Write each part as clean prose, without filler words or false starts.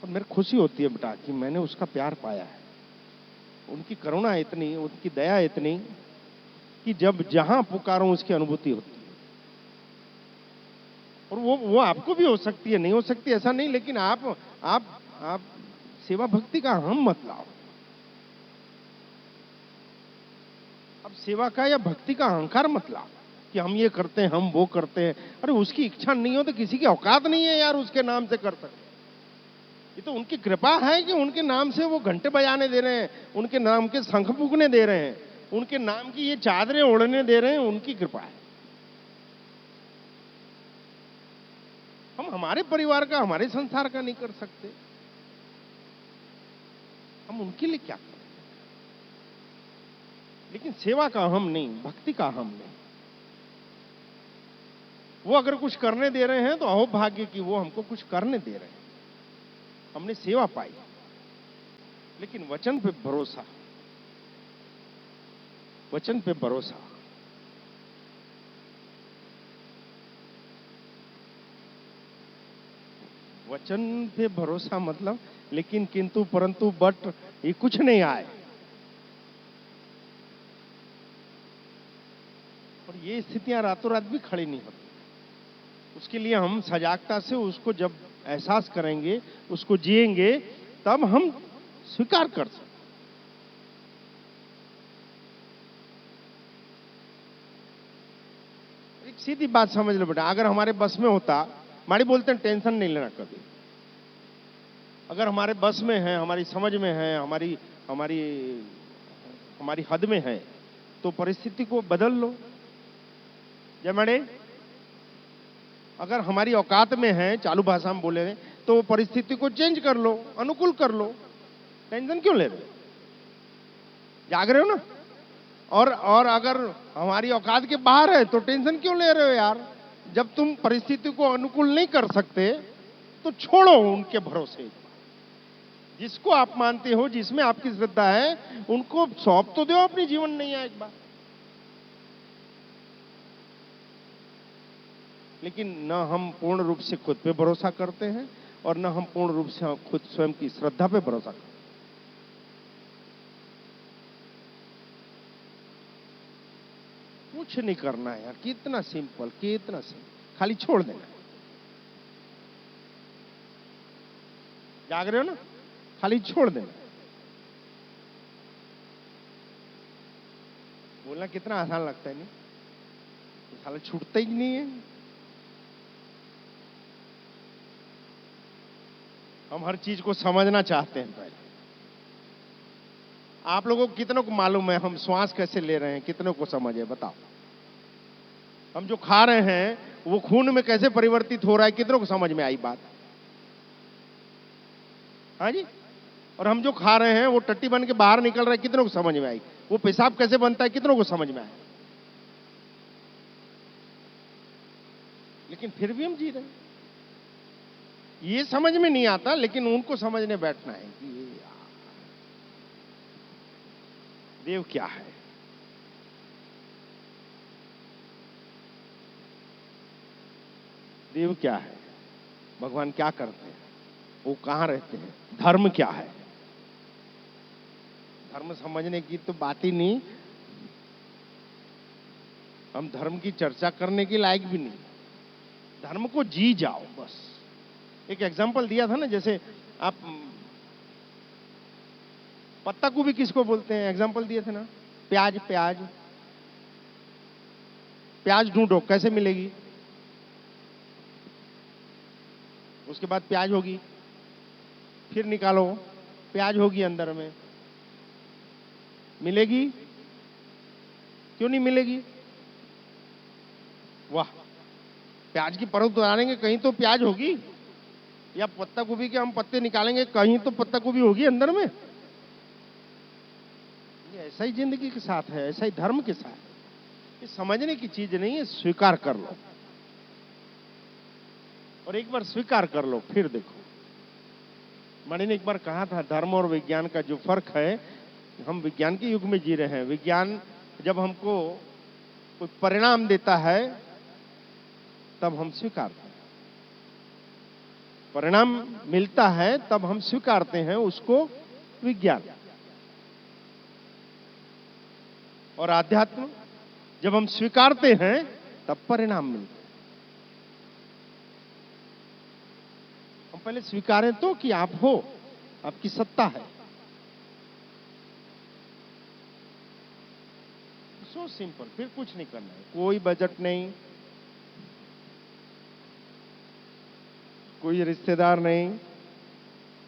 और मेरे खुशी होती है बेटा कि मैंने उसका प्यार पाया है। उनकी करुणा इतनी, उनकी दया इतनी कि जब जहां पुकारूं उसकी अनुभूति होती है। और वो आपको भी हो सकती है, नहीं हो सकती ऐसा नहीं, लेकिन आप सेवा भक्ति का हम मत लाओ। अब सेवा का या भक्ति का अहंकार मत लाओ कि हम ये करते हैं, हम वो करते हैं। अरे उसकी इच्छा नहीं हो तो किसी की औकात नहीं है यार उसके नाम से कर सकते। ये तो उनकी कृपा है कि उनके नाम से वो घंटे बजाने दे रहे हैं, उनके नाम के शंख फूकने दे रहे हैं, उनके नाम की ये चादरें ओढ़ने दे रहे हैं, उनकी कृपा है। हम हमारे परिवार का, हमारे संसार का नहीं कर सकते, हम उनके लिए क्या करें? लेकिन सेवा का हम नहीं, भक्ति का हम नहीं। वो अगर कुछ करने दे रहे हैं तो अहो भाग्य कि वो हमको कुछ करने दे रहे हैं, हमने सेवा पाई। लेकिन वचन पे भरोसा, वचन पे भरोसा। वचन पे भरोसा मतलब लेकिन किंतु परंतु बट ये कुछ नहीं आए। और ये स्थितियां रातों रात भी खड़ी नहीं होती। उसके लिए हम सजागता से उसको जब एहसास करेंगे, उसको जिएंगे, तब हम स्वीकार कर सकते। एक सीधी बात समझ लो बेटा, अगर हमारे बस में होता, माड़ी बोलते हैं टेंशन नहीं लेना कभी। अगर हमारे बस में है, हमारी समझ में है, हमारी हमारी हमारी हद में है, तो परिस्थिति को बदल लो। जय मणे, अगर हमारी औकात में है, चालू भाषा में बोले, तो परिस्थिति को चेंज कर लो, अनुकूल कर लो। टेंशन क्यों ले रहे हो? जाग रहे हो ना? और अगर हमारी औकात के बाहर है तो टेंशन क्यों ले रहे हो यार? जब तुम परिस्थिति को अनुकूल नहीं कर सकते तो छोड़ो उनके भरोसे। जिसको आप मानते हो, जिसमें आपकी श्रद्धा है, उनको सौंप तो दो अपनी जीवन नैया एक बार। लेकिन न हम पूर्ण रूप से खुद पे भरोसा करते हैं और न हम पूर्ण रूप से खुद स्वयं की श्रद्धा पे भरोसा करते हैं। कुछ नहीं करना है यार, कितना सिंपल, कितना सिंपल, खाली छोड़ देना। जाग रहे हो ना? खाली छोड़ देना। बोलना कितना आसान लगता है, नहीं? तो साला छूटता ही नहीं है। हम हर चीज को समझना चाहते हैं पहले। आप लोगों को कितनों को मालूम है हम श्वास कैसे ले रहे हैं? कितनों को समझ है बताओ? हम जो खा रहे हैं वो खून में कैसे परिवर्तित हो रहा है? कितनों को समझ में आई बात? हाँ जी। और हम जो खा रहे हैं वो टट्टी बन के बाहर निकल रहा है, कितनों को समझ में आई? वो पेशाब कैसे बनता है, कितनों को समझ में आया? लेकिन फिर भी हम जी रहे हैं। ये समझ में नहीं आता, लेकिन उनको समझने बैठना है कि ये देव क्या है। देव क्या है, भगवान क्या करते हैं, वो कहां रहते हैं, धर्म क्या है। धर्म समझने की तो बात ही नहीं, हम धर्म की चर्चा करने के लायक भी नहीं। धर्म को जी जाओ बस। एक एग्जांपल दिया था ना, जैसे आप पत्ता गोभी किसको बोलते हैं, एग्जांपल दिए थे ना। प्याज, प्याज प्याज ढूंढो, कैसे मिलेगी? उसके बाद प्याज होगी, फिर निकालो, प्याज होगी अंदर में, मिलेगी? क्यों नहीं मिलेगी? वाह, प्याज की परत उतारेंगे कहीं तो प्याज होगी, या पत्ता गोभी के हम पत्ते निकालेंगे कहीं तो पत्ता गोभी होगी अंदर में। ये ऐसा ही जिंदगी के साथ है, ऐसा ही धर्म के साथ। ये समझने की चीज नहीं है, स्वीकार कर लो। और एक बार स्वीकार कर लो, फिर देखो। मैंने एक बार कहा था, धर्म और विज्ञान का जो फर्क है, हम विज्ञान के युग में जी रहे हैं। विज्ञान जब हमको कोई परिणाम देता है तब हम स्वीकार करते हैं। परिणाम मिलता है तब हम स्वीकारते हैं उसको विज्ञान। और आध्यात्म जब हम स्वीकारते हैं तब परिणाम मिलते हैं। हम पहले स्वीकारें तो कि आप हो, आपकी सत्ता है। सो सिंपल, फिर कुछ नहीं करना है, कोई बजट नहीं, कोई रिश्तेदार नहीं,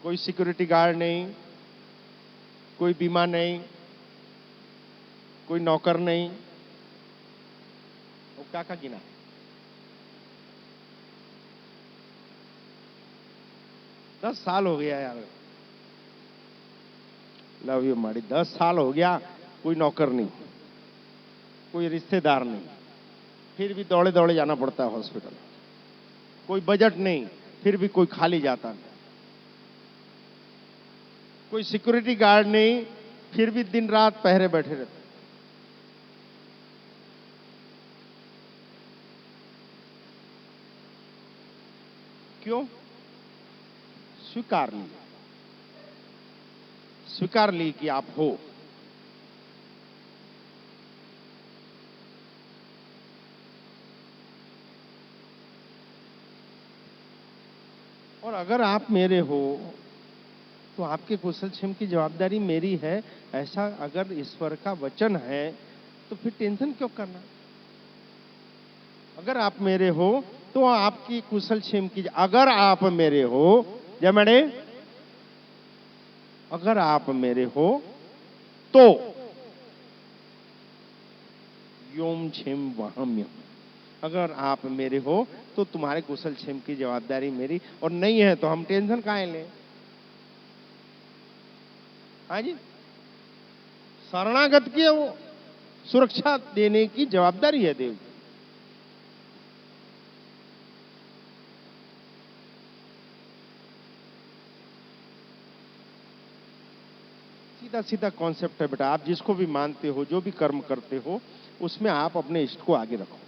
कोई सिक्योरिटी गार्ड नहीं, कोई बीमा नहीं, कोई नौकर नहीं। वो क्या गिना? दस साल हो गया यार, लव यू माड़ी, 10 साल हो गया, कोई नौकर नहीं, कोई रिश्तेदार नहीं, फिर भी दौड़े दौड़े जाना पड़ता है हॉस्पिटल। कोई बजट नहीं, फिर भी कोई खाली जाता नहीं। कोई सिक्योरिटी गार्ड नहीं, फिर भी दिन रात पहरे बैठे रहते। क्यों? स्वीकार ली, स्वीकार ली कि आप हो। और अगर आप मेरे हो तो आपके कुशल क्षेम की जवाबदारी मेरी है, ऐसा अगर ईश्वर का वचन है तो फिर टेंशन क्यों करना? अगर आप मेरे हो तो आपकी कुशल क्षेम की, अगर आप मेरे हो, जय मणे, अगर आप मेरे हो तो योम क्षेम वहम्य, अगर आप मेरे हो तो तुम्हारे कुशल क्षेम की जवाबदारी मेरी, और नहीं है तो हम टेंशन काहे लें? हाँ जी, शरणागत की वो सुरक्षा देने की जवाबदारी है देव। सीधा सीधा कॉन्सेप्ट है बेटा, आप जिसको भी मानते हो, जो भी कर्म करते हो, उसमें आप अपने इष्ट को आगे रखो।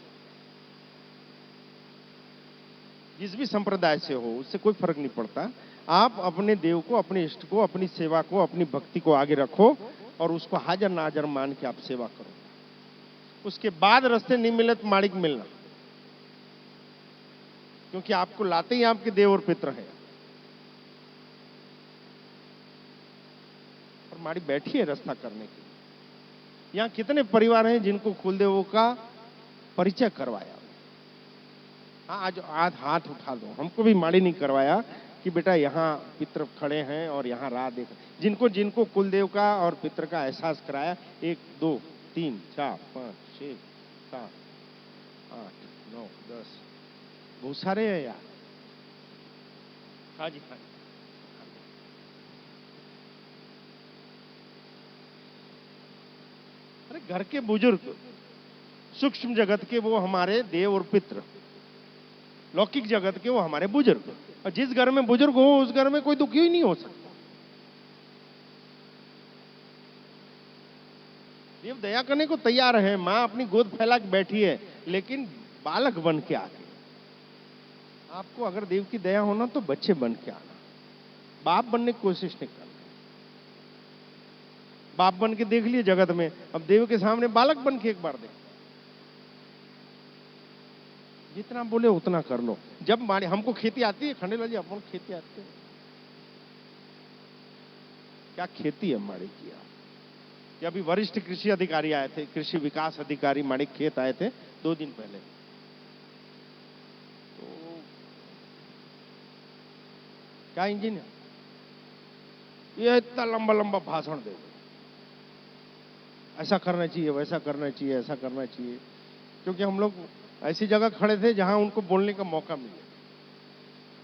जिस भी संप्रदाय से हो उससे कोई फर्क नहीं पड़ता, आप अपने देव को, अपने इष्ट को, अपनी सेवा को, अपनी भक्ति को आगे रखो और उसको हाजर नाजर मान के आप सेवा करो। उसके बाद रास्ते नहीं मिले तो माड़िक मिलना, क्योंकि आपको लाते ही आपके देव और पितर हैं। और माड़ी बैठी है रास्ता करने के लिए। यहां कितने परिवार हैं जिनको कुलदेवों का परिचय करवाया? हाँ, आज हाथ उठा दो, हमको भी माड़ी नहीं करवाया कि बेटा यहाँ पितर खड़े हैं और यहाँ राह देख। जिनको जिनको कुलदेव का और पितर का एहसास कराया, 1 2 3 4 5 6 7 8 9 10, बहुत सारे हैं यार। हाँ जी, हाँ जी। अरे घर के बुजुर्ग, सूक्ष्म जगत के वो हमारे देव और पित्र, लौकिक जगत के वो हमारे बुजुर्ग। और जिस घर में बुजुर्ग हो उस घर में कोई दुखी ही नहीं हो सकता। देव दया करने को तैयार है, मां अपनी गोद फैला के बैठी है, लेकिन बालक बन के आके। आपको अगर देव की दया होना तो बच्चे बन के आना, बाप बनने की कोशिश नहीं करना। बाप बन के देख लिए जगत में, अब देव के सामने बालक बन के एक बार देख। जितना बोले उतना कर लो। जब मारे हमको खेती आती है, खंडेला जी अपन खेती आती है, क्या खेती है माड़ी की? कि अभी वरिष्ठ कृषि अधिकारी आए थे, कृषि विकास अधिकारी माड़ी खेत आए थे 2 दिन पहले। तो क्या इंजीनियर, ये इतना लंबा लंबा भाषण दे, ऐसा करना चाहिए, वैसा करना चाहिए, ऐसा करना चाहिए। क्योंकि हम लोग ऐसी जगह खड़े थे जहां उनको बोलने का मौका मिले।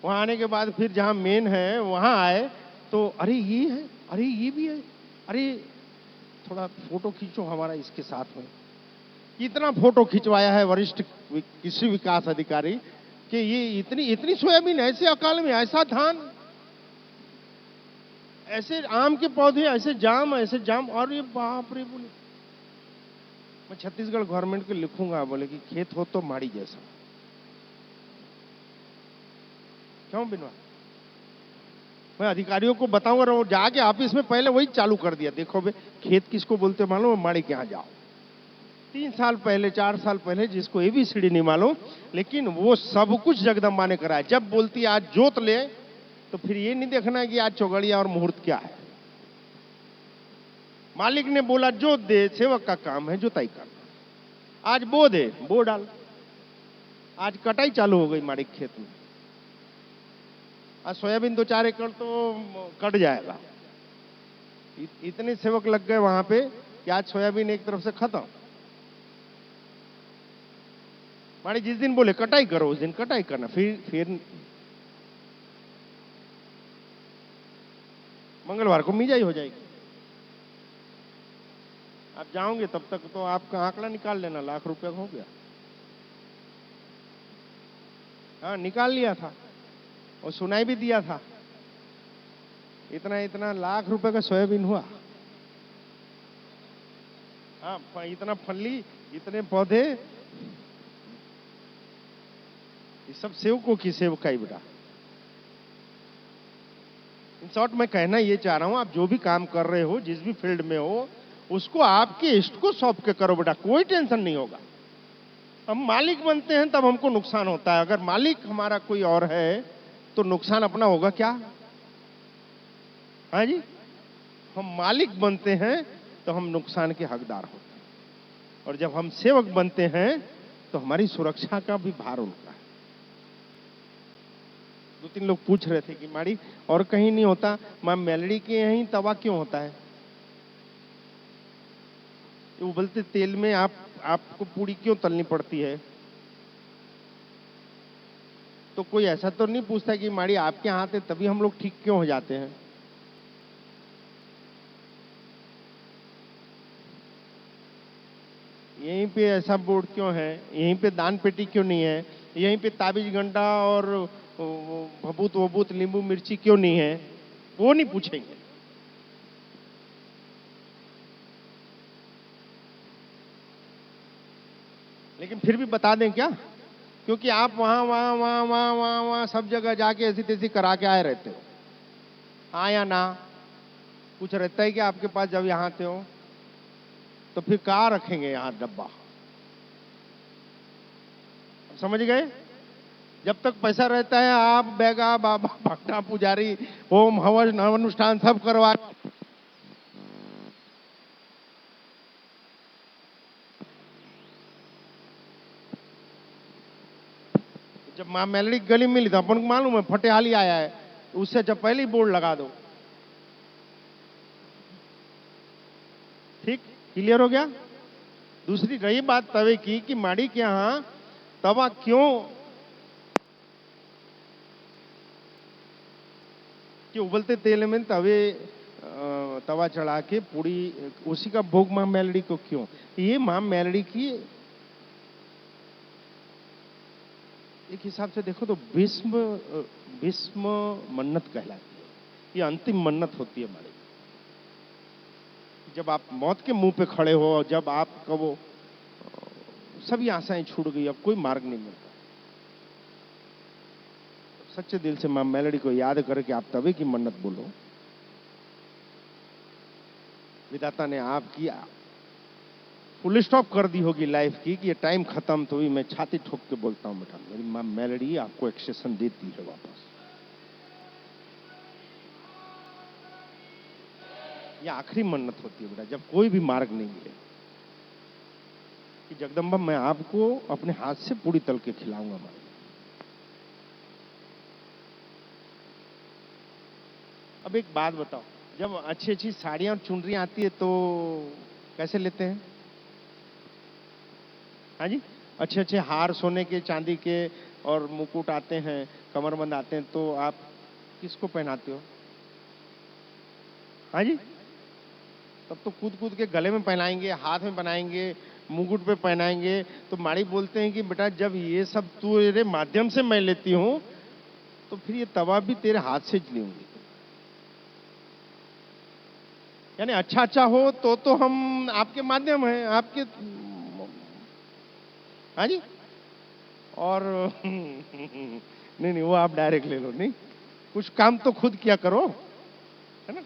वहां आने के बाद फिर जहां मेन है वहां आए तो अरे ये है, अरे ये भी है, अरे थोड़ा फोटो खींचो हमारा इसके साथ में। इतना फोटो खिंचवाया है वरिष्ठ कृषि विकास अधिकारी कि ये इतनी इतनी सोयाबीन, ऐसे अकाल में ऐसा धान, ऐसे आम के पौधे, ऐसे जाम, ऐसे जाम, और ये बाप रे। बोले मैं छत्तीसगढ़ गवर्नमेंट को लिखूंगा, बोले कि खेत हो तो माड़ी जैसा। क्यों बिनवा? मैं अधिकारियों को बताऊंगा, और वो जाके ऑफिस में पहले वही चालू कर दिया, देखो बे खेत किसको बोलते हैं मालूम, माड़ी के यहाँ जाओ। 3 साल पहले 4 साल पहले जिसको एबीसीडी नहीं मालूम, लेकिन वो सब कुछ जगदम्बा ने कराया। जब बोलती है आज जोत ले, तो फिर ये नहीं देखना है कि आज चौगड़िया और मुहूर्त क्या है। मालिक ने बोला जोत दे, सेवक का काम है जुताई करना। आज बो दे, बो डाल। आज कटाई चालू हो गई माड़ी खेत में। आज सोयाबीन 2-4 एकड़ तो कट जाएगा। इतने सेवक लग गए वहां पे कि आज सोयाबीन एक तरफ से खत्म। माड़ी जिस दिन बोले कटाई करो, उस दिन कटाई करना। फिर मंगलवार को मिजाई हो जाएगी। आप जाओगे तब तक तो आपका आंकड़ा निकाल लेना, लाख रुपए हो गया। हाँ, निकाल लिया था और सुनाई भी दिया था। इतना इतना लाख रुपए का सोयाबीन हुआ। हाँ, इतना फली, इतने पौधे, ये सब सेवकों की सेवकाई बेटा। इन शॉर्ट मैं कहना ये चाह रहा हूं, आप जो भी काम कर रहे हो, जिस भी फील्ड में हो, उसको आपके इष्ट को सौंप के करो बेटा, कोई टेंशन नहीं होगा। हम मालिक बनते हैं तब हमको नुकसान होता है। अगर मालिक हमारा कोई और है तो नुकसान अपना होगा क्या? हाँ जी, हम मालिक बनते हैं तो हम नुकसान के हकदार होते हैं, और जब हम सेवक बनते हैं तो हमारी सुरक्षा का भी भार उनका है। 2-3 लोग पूछ रहे थे कि माड़ी और कहीं नहीं होता, मां मेलड़ी के यहीं तवा क्यों होता है? उबलते तेल में आपको पूड़ी क्यों तलनी पड़ती है? तो कोई ऐसा तो नहीं पूछता कि माड़ी आपके हाथ है तभी हम लोग ठीक क्यों हो जाते हैं? यहीं पे ऐसा बोर्ड क्यों है? यहीं पे दान पेटी क्यों नहीं है? यहीं पे ताबीज गंडा और भभूत वबूत नींबू मिर्ची क्यों नहीं है? वो नहीं पूछेंगे। लेकिन फिर भी बता दें क्या? क्योंकि आप वहां सब जगह जाके ऐसी तैसी करा के आए रहते हो। हाँ या ना? कुछ रहता है कि आपके पास जब यहां आते हो तो फिर कहाँ रखेंगे यहां डब्बा? समझ गए? जब तक पैसा रहता है आप बैगा बाबा भक्ता पुजारी होम हवन अनुष्ठान सब करवा। जब मां मेलड़ी गली मिली तो अपन को मालूम है फटेहाली आया है, उससे जब पहले ही बोर्ड लगा दो। ठीक, क्लियर हो गया? दूसरी रही बात तवे की कि माड़ी के यहां तवा क्यों, कि उबलते तेल में तवा चढ़ा के पूड़ी उसी का भोग मां मेलड़ी को क्यों? ये मां मेलड़ी की एक हिसाब से देखो तो भीष्म मन्नत कहलाती है। ये अंतिम मन्नत होती है हमारी। जब आप मौत के मुंह पे खड़े हो, जब आपका वो सभी आशाएं छूट गई, अब कोई मार्ग नहीं मिलता, सच्चे दिल से मां मेलड़ी को याद करके आप तवे की मन्नत बोलो। विधाता ने आपकी फुल स्टॉप कर दी होगी लाइफ की कि ये टाइम खत्म, तो भी मैं छाती ठोक के बोलता हूं बेटा, मेरी मां मेलड़ी आपको एक्सेशन देती है वापस। ये आखिरी मन्नत होती है बेटा, जब कोई भी मार्ग नहीं मिले कि जगदम्बा मैं आपको अपने हाथ से पूरी तल के खिलाऊंगा। मां, अब एक बात बताओ, जब अच्छी अच्छी साड़ियां और चुनरियां आती है तो कैसे लेते हैं? हाँ जी, अच्छे अच्छे हार सोने के चांदी के और मुकुट आते हैं, कमरबंद आते हैं, तो आप किसको पहनाते हो? हाँ जी, तब तो कूद कूद के गले में पहनाएंगे, हाथ में बनाएंगे, मुकुट पे पहनाएंगे। तो माड़ी बोलते हैं कि बेटा जब ये सब तेरे माध्यम से मैं लेती हूं तो फिर ये तवा भी तेरे हाथ से लूंगी। यानी अच्छा अच्छा हो तो हम आपके माध्यम हैं, आपके। हाँ जी, और नहीं नहीं, वो आप डायरेक्ट ले लो। नहीं, कुछ काम तो खुद किया करो, है ना।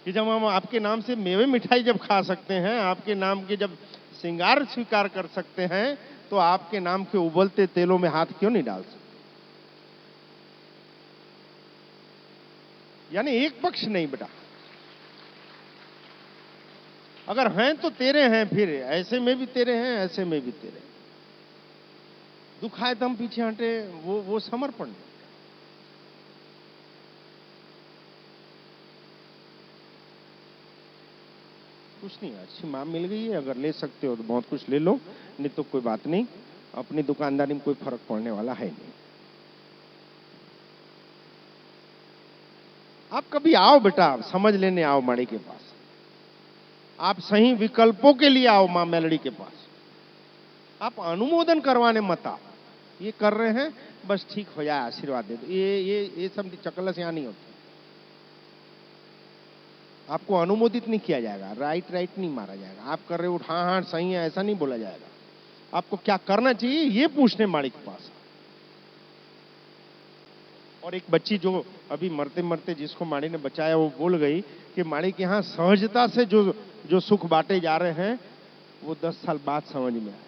कि जब हम आपके नाम से मेवे मिठाई जब खा सकते हैं, आपके नाम के जब श्रृंगार स्वीकार कर सकते हैं, तो आपके नाम के उबलते तेलों में हाथ क्यों नहीं डाल सकते? यानी एक पक्ष नहीं बेटा, अगर हैं तो तेरे हैं, फिर ऐसे में भी तेरे हैं, ऐसे में भी तेरे। दुख आए तो हम पीछे हटे, वो समर्पण। कुछ नहीं, अच्छी मां मिल गई है, अगर ले सकते हो तो बहुत कुछ ले लो, नहीं तो कोई बात नहीं, अपनी दुकानदारी में कोई फर्क पड़ने वाला है नहीं। आप कभी आओ बेटा, समझ लेने आओ माड़ी के पास, आप सही विकल्पों के लिए आओ मां मेलडी के पास। आप अनुमोदन करवाने मत आओ, ये कर रहे हैं बस ठीक हो जाए, आशीर्वाद दे दो, ये सब चकलस यहां नहीं होती। आपको अनुमोदित नहीं किया जाएगा, राइट नहीं मारा जाएगा। आप कर रहे हो हाँ हाँ सही है, ऐसा नहीं बोला जाएगा। आपको क्या करना चाहिए ये पूछने माड़ी के पास। और एक बच्ची जो अभी मरते मरते जिसको माड़ी ने बचाया, वो बोल गई कि माड़ी के यहाँ सहजता से जो सुख बांटे जा रहे हैं, वो 10 साल बाद समझ में आए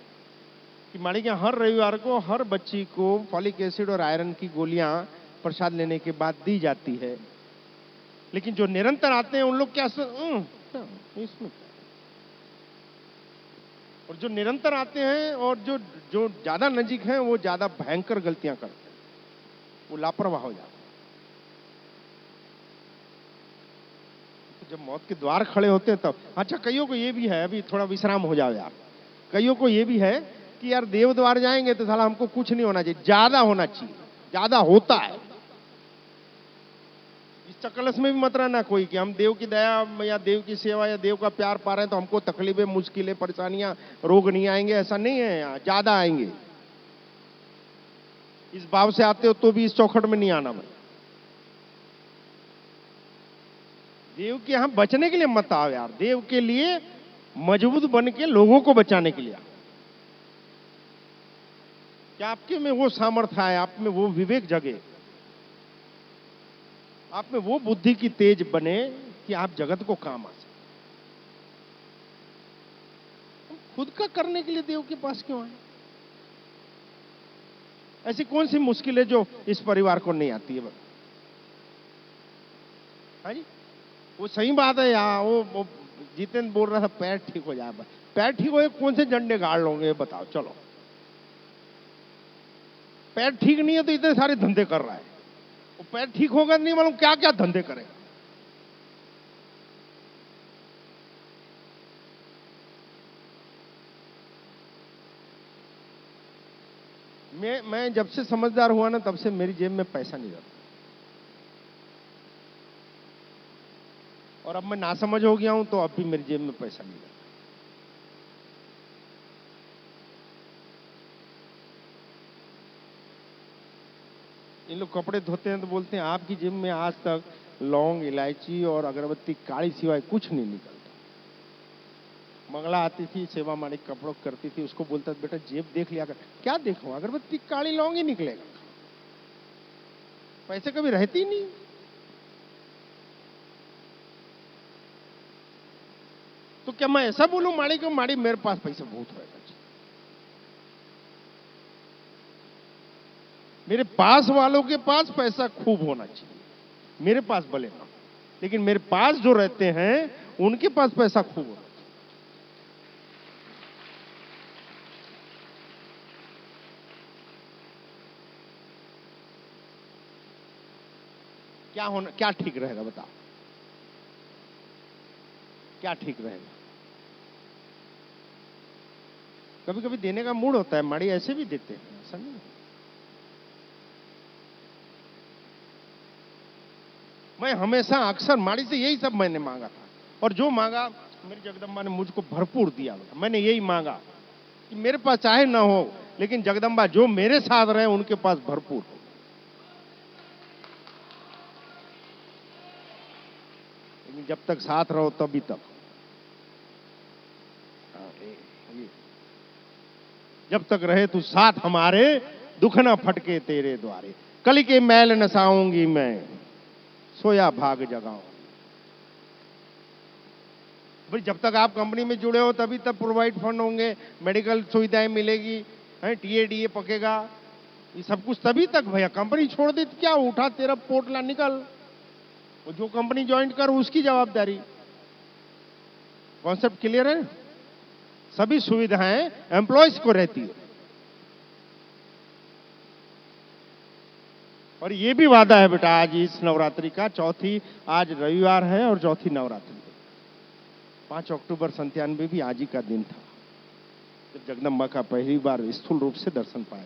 कि माड़ी के हर रविवार को हर बच्ची को फॉलिक एसिड और आयरन की गोलियां प्रसाद लेने के बाद दी जाती है। लेकिन जो निरंतर आते हैं उन लोग क्या इसमें, और जो निरंतर आते हैं और जो जो ज्यादा नजीक हैं वो ज्यादा भयंकर गलतियां करते हैं, वो लापरवाह हो जाते हैं। तो जब मौत के द्वार खड़े होते हैं तब, अच्छा कईयों को ये भी है, अभी थोड़ा विश्राम हो जाओ यार, कईयों को ये भी है कि यार देव द्वार जाएंगे तो साला हमको कुछ नहीं होना चाहिए, ज्यादा होना चाहिए, ज्यादा होता है। इस चकलस में भी मत रहना कोई कि हम देव की दया या देव की सेवा या देव का प्यार पा रहे हैं तो हमको तकलीफें, मुश्किलें, परेशानियां, रोग नहीं आएंगे, ऐसा नहीं है, यहाँ ज्यादा आएंगे। इस भाव से आते हो तो भी इस चौखट में नहीं आना। भाई देव के यहां बचने के लिए मत आओ यार, देव के लिए मजबूत बन के लोगों को बचाने के लिए आओ। क्या आपके में वो सामर्थ्य है, आप में वो विवेक जगे, आप में वो बुद्धि की तेज बने कि आप जगत को काम आ सके। खुद का करने के लिए देव के पास क्यों आए? ऐसी कौन सी मुश्किल है जो इस परिवार को नहीं आती है? हाँ जी, वो सही बात है यार, वो जितेंद्र बोल रहा था पैर ठीक हो जाए, पैर ठीक हो कौन से झंडे गाड़ लोगे बताओ? चलो, पैर ठीक नहीं है तो इतने सारे धंधे कर रहा है, वो पैर ठीक होगा नहीं मालूम क्या क्या धंधे करेगा। मैं जब से समझदार हुआ ना तब से मेरी जेब में पैसा नहीं रहता, और अब मैं नासमझ हो गया हूं तो अब भी मेरी जेब में पैसा नहीं रहता। इन लोग कपड़े धोते हैं तो बोलते हैं आपकी जेब में आज तक लौंग, इलायची और अगरबत्ती काली सिवाय कुछ नहीं निकलता। मंगला आती थी, सेवा माड़ी कपड़ों करती थी, उसको बोलता बेटा जेब देख लिया कर। क्या देखो, अगरबत्ती काली लौंग ही निकलेगा, पैसे कभी रहती नहीं। तो क्या मैं ऐसा बोलूं माड़ी को, माड़ी मेरे पास पैसा बहुत होगा, मेरे पास वालों के पास पैसा खूब होना चाहिए, मेरे पास भले ना, लेकिन मेरे पास जो रहते हैं उनके पास पैसा खूब होना। क्या होना, क्या ठीक रहेगा बताओ, क्या ठीक रहेगा? कभी कभी देने का मूड होता है, माड़ी ऐसे भी देते हैं, ऐसा नहीं। मैं हमेशा अक्सर माड़ी से यही सब मैंने मांगा था, और जो मांगा मेरी जगदम्बा ने मुझको भरपूर दिया। मैंने यही मांगा कि मेरे पास चाहे ना हो, लेकिन जगदम्बा जो मेरे साथ रहे उनके पास भरपूर हो। लेकिन जब तक साथ रहो तभी तक, जब तक रहे तू साथ हमारे, दुख ना फटके तेरे द्वारे, कली के मैल नसाऊंगी मैं, सोया भाग जगाऊं। भाई जब तक आप कंपनी में जुड़े हो तभी तक प्रोवाइड फंड होंगे, मेडिकल सुविधाएं मिलेगी, टीए पकेगा, ये सब कुछ तभी तक। भैया कंपनी छोड़ दी तो क्या, उठा तेरा पोटला निकल, वो जो कंपनी ज्वाइन कर उसकी जवाबदारी। कॉन्सेप्ट क्लियर है? सभी सुविधाएं एम्प्लॉयज को रहती है। और ये भी वादा है बेटा आज इस नवरात्रि का, चौथी आज रविवार है और चौथी नवरात्रि, 5 अक्टूबर 97 भी आज ही का दिन था जब जगदम्बा का पहली बार स्थूल रूप से दर्शन पाया।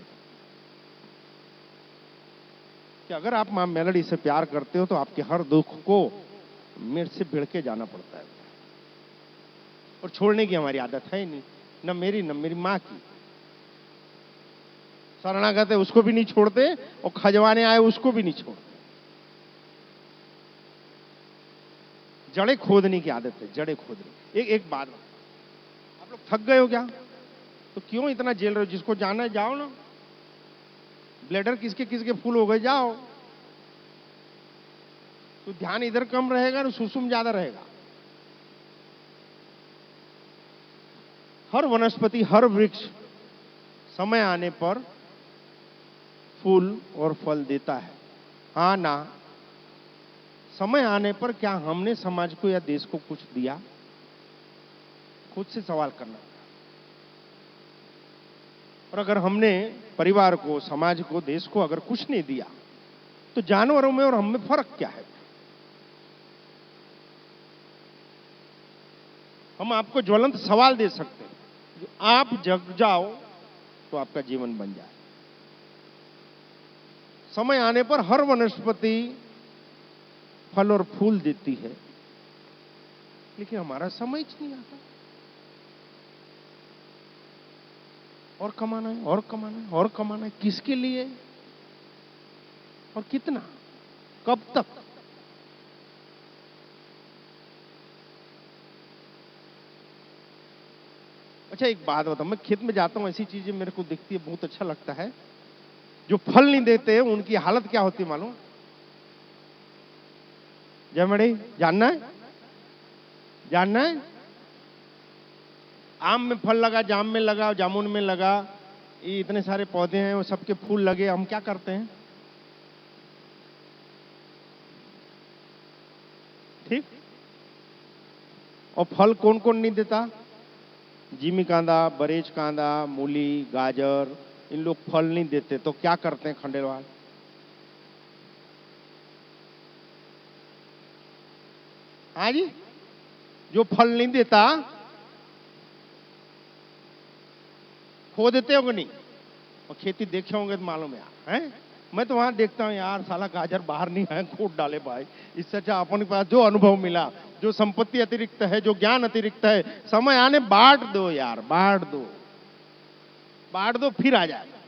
कि अगर आप मां मेलडी से प्यार करते हो तो आपके हर दुख को मेरे से भिड़ के जाना पड़ता है, और छोड़ने की हमारी आदत है ही नहीं, न मेरी न मेरी मां की। शरणागत है उसको भी नहीं छोड़ते, और खजवाने आए उसको भी नहीं छोड़ते। जड़े खोदने की आदत है, जड़े खोदने। एक बात, आप लोग थक गए हो क्या? तो क्यों इतना जेल रहे हो? जिसको जाना है जाओ ना, ब्लेडर किसके किसके फूल हो गए, जाओ। तो ध्यान इधर कम रहेगा ना, सुसुम ज्यादा रहेगा। हर वनस्पति, हर वृक्ष समय आने पर फूल और फल देता है, हाँ ना? समय आने पर क्या हमने समाज को या देश को कुछ दिया? खुद से सवाल करना। और अगर हमने परिवार को, समाज को, देश को अगर कुछ नहीं दिया तो जानवरों में और हम में फर्क क्या है? हम आपको ज्वलंत सवाल दे सकते हैं, आप जग जाओ तो आपका जीवन बन जाए। समय आने पर हर वनस्पति फल और फूल देती है, लेकिन हमारा समय ही नहीं आता। और कमाना है, और कमाना है, और कमाना है, किसके लिए और कितना, कब तक? अच्छा एक बात बताओ, मैं खेत में जाता हूं, ऐसी चीजें मेरे को दिखती है, बहुत अच्छा लगता है। जो फल नहीं देते उनकी हालत क्या होती है मालूम? जय मणि, जानना है? जानना है? आम में फल लगा, जाम में लगा, जामुन में लगा, ये इतने सारे पौधे हैं, वो सबके फूल लगे, हम क्या करते हैं? ठीक। और फल कौन कौन नहीं देता? जिमी कांदा, बरेज कांदा, मूली, गाजर, इन लोग फल नहीं देते, तो क्या करते हैं खंडेलवाल? हाँ जी, जो फल नहीं देता खो देते होंगे नहीं? और खेती देखे होंगे तो मालूम है, हैं? मैं तो वहां देखता हूं यार, साला गाजर बाहर नहीं है, खोद डाले भाई। इससे अच्छा अपने पास जो अनुभव मिला, जो संपत्ति अतिरिक्त है, जो ज्ञान अतिरिक्त है, समय आने बांट दो यार, बांट दो, बांट दो, फिर आ जाएगा।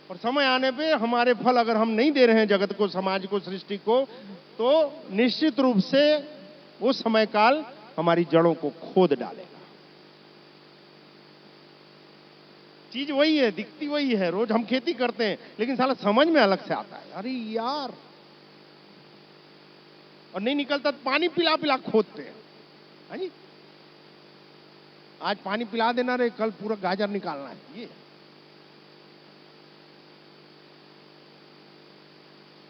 और समय आने पे हमारे फल अगर हम नहीं दे रहे हैं जगत को, समाज को, सृष्टि को, तो निश्चित रूप से वो समय काल हमारी जड़ों को खोद डालेगा। चीज वही है, दिखती वही है, रोज हम खेती करते हैं, लेकिन साला समझ में अलग से आता है। अरे यार, और नहीं निकलता तो पानी पिला पिला खोदते हैं। हाँ जी, आज पानी पिला देना रे, कल पूरा गाजर निकालना है। ये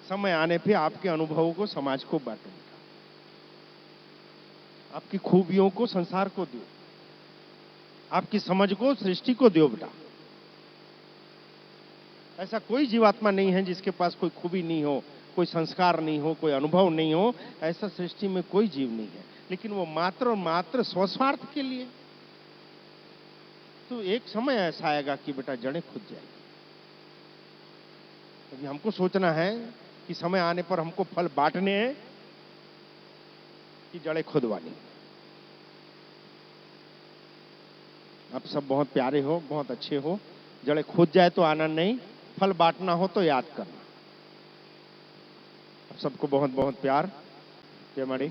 समय आने पे आपके अनुभवों को समाज को बांटो, आपकी खूबियों को संसार को दो, आपकी समझ को सृष्टि को दो बेटा। ऐसा कोई जीवात्मा नहीं है जिसके पास कोई खूबी नहीं हो, कोई संस्कार नहीं हो, कोई अनुभव नहीं हो। ऐसा सृष्टि में कोई जीव नहीं है, लेकिन वो मात्र और मात्र स्वस्वार्थ के लिए। तो एक समय ऐसा आएगा कि बेटा जड़ें खुद जाएगी। अभी हमको सोचना है कि समय आने पर हमको फल बांटने हैं कि जड़ें खुदवानी। आप सब बहुत प्यारे हो, बहुत अच्छे हो। जड़ें खुद जाए तो आनंद नहीं, फल बांटना हो तो याद करना। आप सबको बहुत बहुत प्यार। जय मणि।